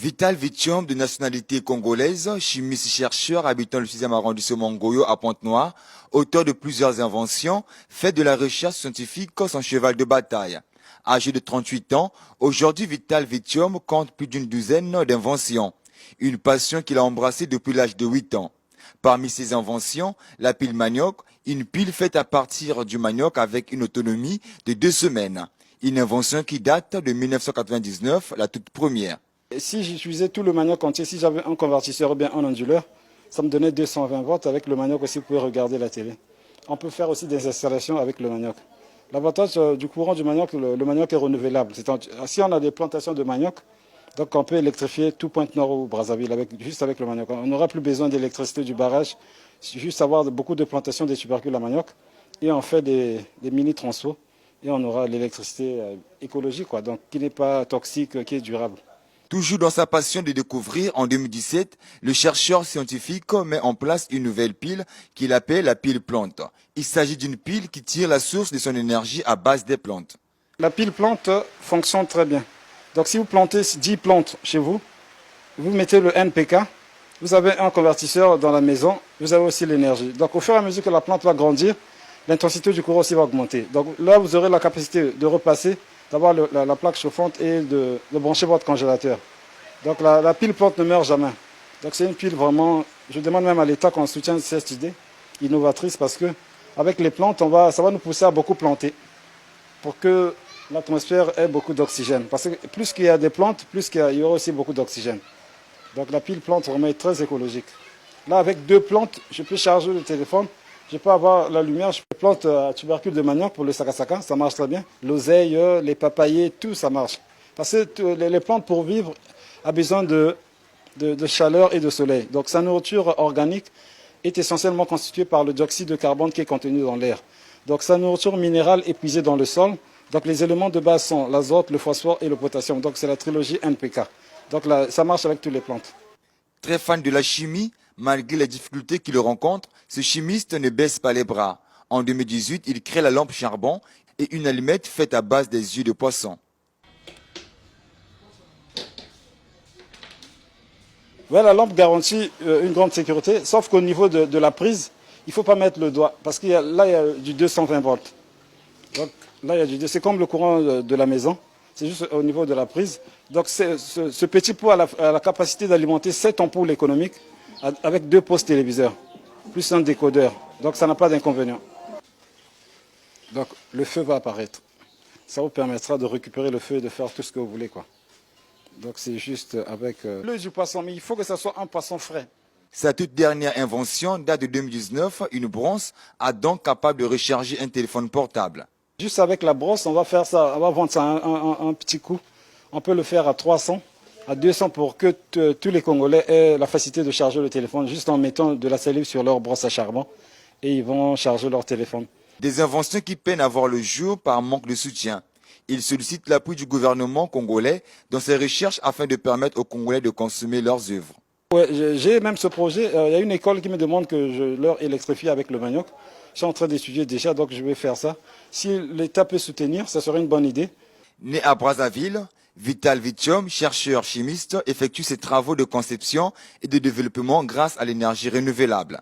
Vital Vitium, de nationalité congolaise, chimiste-chercheur habitant le 6e arrondissement Ngoyo à Pointe-Noire, auteur de plusieurs inventions, fait de la recherche scientifique son cheval de bataille. Âgé de 38 ans, aujourd'hui Vital Vitium compte plus d'une douzaine d'inventions. Une passion qu'il a embrassée depuis l'âge de 8 ans. Parmi ses inventions, la pile manioc, une pile faite à partir du manioc avec une autonomie de 2 semaines. Une invention qui date de 1999, la toute première. Si j'utilisais tout le manioc entier, si j'avais un convertisseur ou bien un onduleur, ça me donnait 220 volts. Avec le manioc aussi, vous pouvez regarder la télé. On peut faire aussi des installations avec le manioc. L'avantage du courant du manioc, le manioc est renouvelable. Si on a des plantations de manioc, donc on peut électrifier tout Pointe-Noire ou Brazzaville juste avec le manioc. On n'aura plus besoin d'électricité du barrage, juste avoir beaucoup de plantations des tubercules à manioc. Et on fait des mini-transfos et on aura l'électricité écologique, donc qui n'est pas toxique, qui est durable. Toujours dans sa passion de découvrir, en 2017, le chercheur scientifique met en place une nouvelle pile qu'il appelle la pile plante. Il s'agit d'une pile qui tire la source de son énergie à base des plantes. La pile plante fonctionne très bien. Donc si vous plantez 10 plantes chez vous, vous mettez le NPK, vous avez un convertisseur dans la maison, vous avez aussi l'énergie. Donc au fur et à mesure que la plante va grandir, l'intensité du courant aussi va augmenter. Donc là, vous aurez la capacité de repasser, d'avoir la plaque chauffante et de brancher votre congélateur. Donc la pile plante ne meurt jamais. Donc c'est une pile vraiment, je demande même à l'État qu'on soutienne cette idée innovatrice parce que avec les plantes, ça va nous pousser à beaucoup planter pour que l'atmosphère ait beaucoup d'oxygène. Parce que plus qu'il y a des plantes, plus il y aura aussi beaucoup d'oxygène. Donc la pile plante vraiment est très écologique. Là, avec 2 plantes, je peux charger le téléphone. Je peux avoir la lumière, je peux planter à tubercule de manioc pour le sakasaka, ça marche très bien. L'oseille, les papayers, tout ça marche. Parce que les plantes pour vivre ont besoin de chaleur et de soleil. Donc sa nourriture organique est essentiellement constituée par le dioxyde de carbone qui est contenu dans l'air. Donc sa nourriture minérale est puisée dans le sol. Donc les éléments de base sont l'azote, le phosphore et le potassium. Donc c'est la trilogie NPK. Donc là, ça marche avec toutes les plantes. Très fan de la chimie, malgré les difficultés qu'il rencontre, ce chimiste ne baisse pas les bras. En 2018, il crée la lampe charbon et une allumette faite à base des yeux de poisson. Ouais, la lampe garantit une grande sécurité, sauf qu'au niveau de la prise, il ne faut pas mettre le doigt, parce qu'il là, il y a du 220 volts. Donc là, il y a c'est comme le courant de la maison, c'est juste au niveau de la prise. Donc ce petit pot a la capacité d'alimenter 7 ampoules économiques avec 2 postes téléviseurs, plus un décodeur. Donc ça n'a pas d'inconvénient. Donc le feu va apparaître. Ça vous permettra de récupérer le feu et de faire tout ce que vous voulez, quoi. Donc c'est juste avec l'œil du poisson, mais il faut que ce soit un poisson frais. Sa toute dernière invention date de 2019, une brosse à dents capable de recharger un téléphone portable. Juste avec la brosse, on va faire ça, on va vendre ça un petit coup. On peut le faire à 300, à 200 pour que tous les Congolais aient la facilité de charger le téléphone juste en mettant de la salive sur leur brosse à charbon et ils vont charger leur téléphone. Des inventions qui peinent à voir le jour par manque de soutien. Il sollicite l'appui du gouvernement congolais dans ses recherches afin de permettre aux Congolais de consommer leurs œuvres. Ouais, j'ai même ce projet. Il y a une école qui me demande que je leur électrifie avec le manioc. Je suis en train d'étudier déjà, donc je vais faire ça. Si l'État peut soutenir, ça serait une bonne idée. Né à Brazzaville, Vital Vitium, chercheur chimiste, effectue ses travaux de conception et de développement grâce à l'énergie renouvelable.